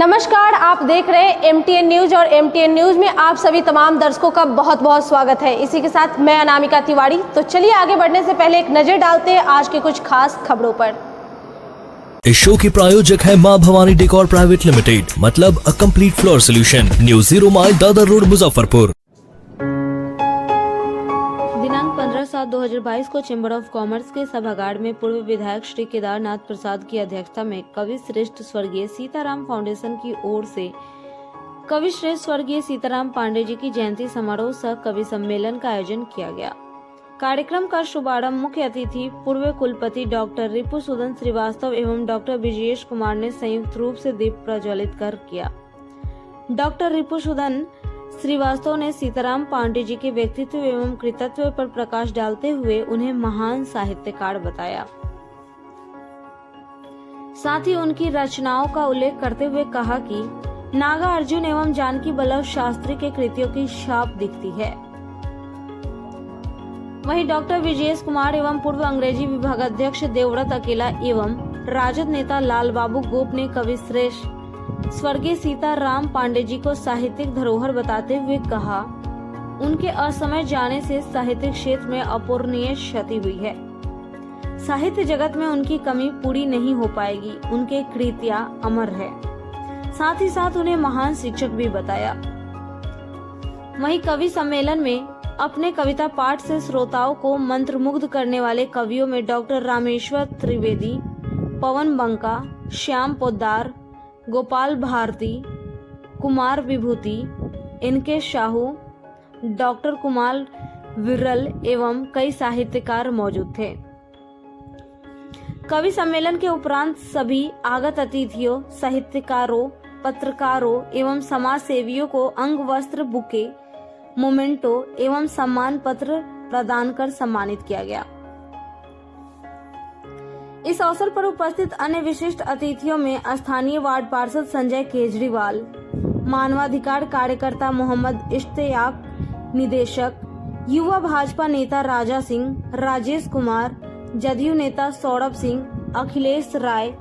नमस्कार, आप देख रहे हैं MTN न्यूज और MTN न्यूज में आप सभी तमाम दर्शकों का बहुत बहुत स्वागत है। इसी के साथ मैं अनामिका तिवारी। तो चलिए आगे बढ़ने से पहले एक नजर डालते हैं आज के कुछ खास खबरों पर। इस शो के प्रायोजक है मां भवानी डेकोर प्राइवेट लिमिटेड, मतलब a complete floor solution, new 0 mile Dadar road, Muzaffarpur. दिनांक 15/7/2022 को चैम्बर ऑफ कॉमर्स के सभागार में पूर्व विधायक श्री केदारनाथ प्रसाद की अध्यक्षता में कवि श्रेष्ठ स्वर्गीय सीताराम फाउंडेशन की ओर से कवि श्रेष्ठ स्वर्गीय सीताराम पांडे जी की जयंती समारोह सह कवि सम्मेलन का आयोजन किया गया। कार्यक्रम का शुभारंभ मुख्य अतिथि पूर्व कुलपति डॉक्टर रिपुसूदन श्रीवास्तव एवं डॉक्टर विजयेश कुमार ने संयुक्त रूप से दीप प्रज्वलित कर किया। डॉक्टर रिपुसूदन श्रीवास्तव ने सीताराम पांडे जी के व्यक्तित्व एवं कृतित्व पर प्रकाश डालते हुए उन्हें महान साहित्यकार बताया। साथ ही उनकी रचनाओं का उल्लेख करते हुए कहा कि नागार्जुन एवं जानकी वल्लभ शास्त्री के कृतियों की छाप दिखती है। वहीं डॉक्टर विजयेश कुमार एवं पूर्व अंग्रेजी विभागाध्यक्ष देवव्रत अकेला एवं राजद नेता लाल बाबू गोप ने कवि श्रेष्ठ स्वर्गीय सीताराम पांडे जी को साहित्यिक धरोहर बताते हुए कहा, उनके असमय जाने से साहित्यिक क्षेत्र में अपूरणीय क्षति हुई है। साहित्य जगत में उनकी कमी पूरी नहीं हो पाएगी। उनके कृतियां अमर है। साथ ही साथ उन्हें महान शिक्षक भी बताया। वहीं कवि सम्मेलन में अपने कविता पाठ से श्रोताओं को मंत्रमुग्ध करने वाले कवियों में डॉक्टर रामेश्वर त्रिवेदी, पवन बंका, श्याम पोद्दार, गोपाल भारती, कुमार विभूति, इनके साहू, डॉक्टर कुमार विरल एवं कई साहित्यकार मौजूद थे। कवि सम्मेलन के उपरांत सभी आगत अतिथियों, साहित्यकारों, पत्रकारों एवं समाज सेवियों को अंग वस्त्र, बुके, मोमेंटो एवं सम्मान पत्र प्रदान कर सम्मानित किया गया। इस अवसर पर उपस्थित अन्य विशिष्ट अतिथियों में स्थानीय वार्ड पार्षद संजय केजरीवाल, मानवाधिकार कार्यकर्ता मोहम्मद इश्तियाक, निदेशक युवा भाजपा नेता राजा सिंह, राजेश कुमार, जदयू नेता सौरभ सिंह, अखिलेश राय,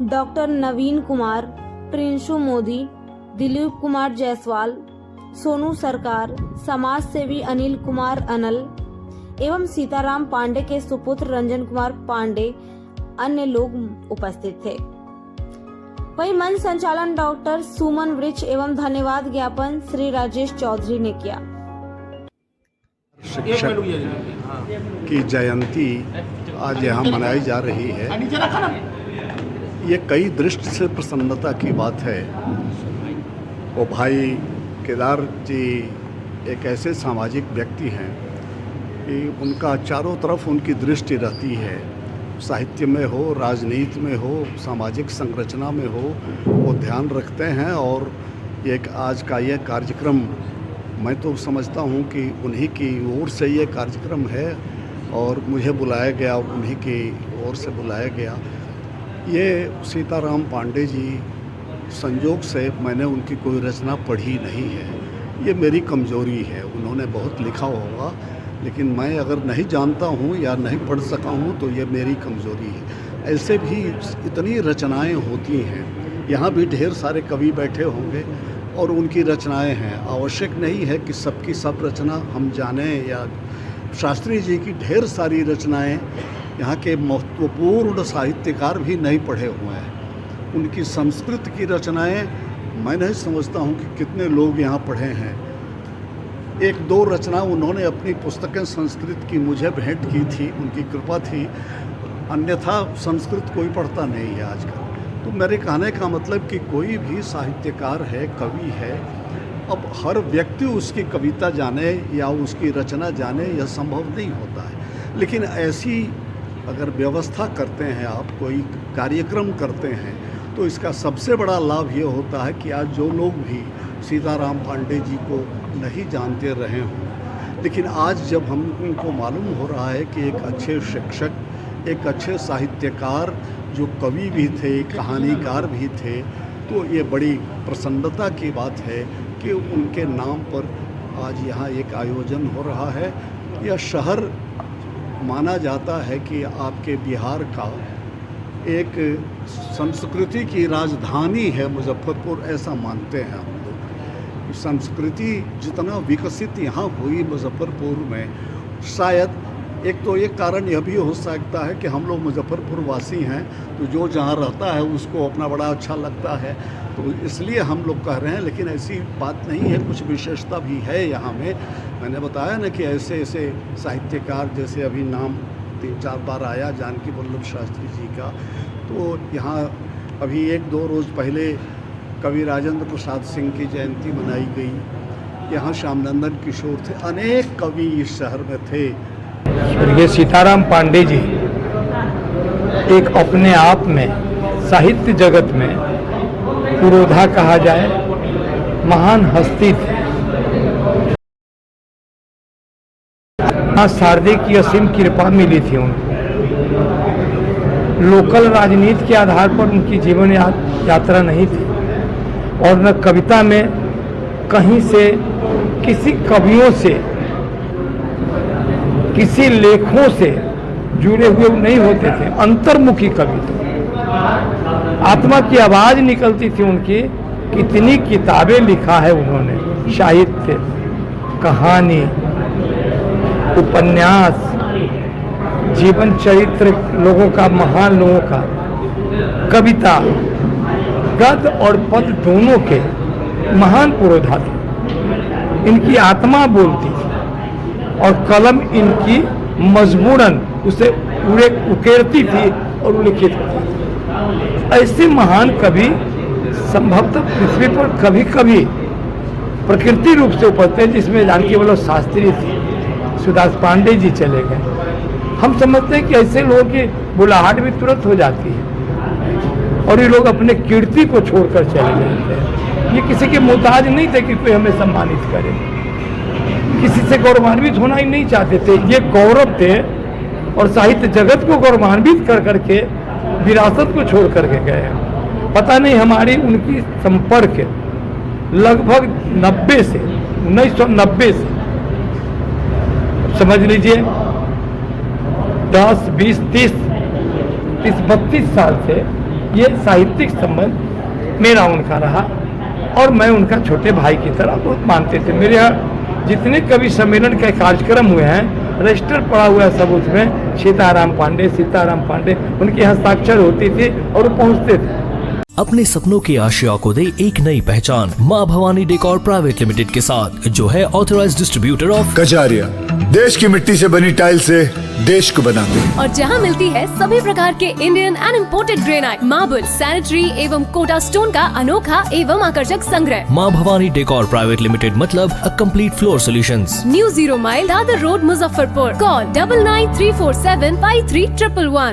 डॉक्टर नवीन कुमार, प्रिंशु मोदी, दिलीप कुमार जायसवाल, सोनू सरकार, समाज सेवी अनिल कुमार अनल एवं सीताराम पांडे के सुपुत्र रंजन कुमार पांडे अन्य लोग उपस्थित थे। वहीं मंच संचालन डॉक्टर सुमन वृक्ष एवं धन्यवाद ज्ञापन श्री राजेश चौधरी ने किया। शिक्षक की जयंती आज यहाँ मनाई जा रही है। ये कई दृष्टि से प्रसन्नता की बात है। वो भाई केदार जी एक ऐसे सामाजिक व्यक्ति हैं कि उनका चारों तरफ उनकी दृष्टि रहती है। साहित्य में हो, राजनीति में हो, सामाजिक संरचना में हो, वो ध्यान रखते हैं। और एक आज का ये कार्यक्रम मैं तो समझता हूँ कि उन्हीं की ओर से ये कार्यक्रम है और मुझे बुलाया गया, उन्हीं की ओर से बुलाया गया। ये सीताराम पांडे जी, संयोग से मैंने उनकी कोई रचना पढ़ी नहीं है। ये मेरी कमज़ोरी है। उन्होंने बहुत लिखा होगा, लेकिन मैं अगर नहीं जानता हूँ या नहीं पढ़ सका हूँ तो ये मेरी कमज़ोरी है। ऐसे भी इतनी रचनाएं होती हैं। यहाँ भी ढेर सारे कवि बैठे होंगे और उनकी रचनाएं हैं। आवश्यक नहीं है कि सबकी सब रचना हम जानें। या शास्त्री जी की ढेर सारी रचनाएं यहाँ के महत्वपूर्ण साहित्यकार भी नहीं पढ़े हुए हैं। उनकी संस्कृत की रचनाएं मैं नहीं समझता हूँ कि कितने लोग यहाँ पढ़े हैं। एक दो रचना उन्होंने अपनी पुस्तकें संस्कृत की मुझे भेंट की थी, उनकी कृपा थी। अन्यथा संस्कृत कोई पढ़ता नहीं है आजकल। तो मेरे कहने का मतलब कि कोई भी साहित्यकार है, कवि है, अब हर व्यक्ति उसकी कविता जाने या उसकी रचना जाने यह संभव नहीं होता है। लेकिन ऐसी अगर व्यवस्था करते हैं आप, कोई कार्यक्रम करते हैं, तो इसका सबसे बड़ा लाभ ये होता है कि आज जो लोग भी सीताराम पांडे जी को नहीं जानते रहे हों, लेकिन आज जब हम उनको मालूम हो रहा है कि एक अच्छे शिक्षक, एक अच्छे साहित्यकार, जो कवि भी थे, कहानीकार भी थे, तो ये बड़ी प्रसन्नता की बात है कि उनके नाम पर आज यहाँ एक आयोजन हो रहा है। यह शहर माना जाता है कि आपके बिहार का एक संस्कृति की राजधानी है मुजफ्फरपुर, ऐसा मानते हैं हम लोग। संस्कृति जितना विकसित यहाँ हुई मुजफ्फरपुर में, शायद एक तो एक कारण यह भी हो सकता है कि हम लोग मुजफ्फरपुर वासी हैं, तो जो जहाँ रहता है उसको अपना बड़ा अच्छा लगता है, तो इसलिए हम लोग कह रहे हैं। लेकिन ऐसी बात नहीं है, कुछ विशेषता भी है यहाँ में। मैंने बताया ना कि ऐसे ऐसे साहित्यकार, जैसे अभी नाम 3-4 बार आया जानकी वल्लभ शास्त्री जी का, तो यहाँ अभी 1-2 रोज़ पहले कवि राजेंद्र प्रसाद सिंह की जयंती मनाई गई। यहाँ श्यामनंदन किशोर थे, अनेक कवि इस शहर में थे। स्वर्गीय सीताराम पांडे जी एक अपने आप में साहित्य जगत में पुरोधा कहा जाए महान हस्ती थे। शारदे की असीम कृपा मिली थी उनको। लोकल राजनीति के आधार पर उनकी जीवन यात्रा नहीं थी, और न कविता में कहीं से किसी कवियों से, किसी लेखों से जुड़े हुए नहीं होते थे। अंतर्मुखी कवि थे, आत्मा की आवाज निकलती थी उनकी। कितनी किताबें लिखा है उन्होंने, साहित्य, कहानी, उपन्यास, जीवन चरित्र लोगों का, महान लोगों का, कविता, गद्य और पद दोनों के महान पुरोधा थे। इनकी आत्मा बोलती थी और कलम इनकी मजबूरन उसे उकेरती थी और लिखित होती थी। ऐसे महान कवि संभवतः पृथ्वी पर कभी कभी प्रकृति रूप से उपजते हैं, जिसमें जानकी वल्लभ शास्त्री थी, सुदास पांडे जी चले गए। हम समझते हैं कि ऐसे लोगों की बुलाहट भी तुरंत हो जाती है और ये लोग अपने कीर्ति को छोड़कर चले जाते हैं। ये किसी के मोहताज नहीं थे कि कोई हमें सम्मानित करे, किसी से गौरवान्वित होना ही नहीं चाहते थे। ये गौरव थे और साहित्य जगत को गौरवान्वित कर करके विरासत को छोड़ करके गए। पता नहीं हमारी उनकी संपर्क लगभग 90 से 1990 से समझ लीजिए 10, 20, 30, 32 साल से ये साहित्यिक संबंध मेरा उनका रहा, और मैं उनका छोटे भाई की तरह बहुत मानते थे। मेरे यहाँ जितने कवि सम्मेलन के कार्यक्रम हुए हैं, रजिस्टर पड़ा हुआ है सब, उसमें सीताराम पांडे उनके हस्ताक्षर होती थी और वो पहुँचते थे। अपने सपनों की आशिया को दे एक नई पहचान माँ भवानी डेकोर प्राइवेट लिमिटेड के साथ, जो है ऑथराइज्ड डिस्ट्रीब्यूटर ऑफ कजारिया। देश की मिट्टी से बनी टाइल से देश को बनाते हैं, और जहां मिलती है सभी प्रकार के Indian and imported granite, marble, sanitary एवं कोटा स्टोन का अनोखा एवं आकर्षक संग्रह। माँ भवानी डेकोर प्राइवेट लिमिटेड मतलब a complete floor solutions. New 0 mile Dadar road, Muzaffarpur. Call 9934753111।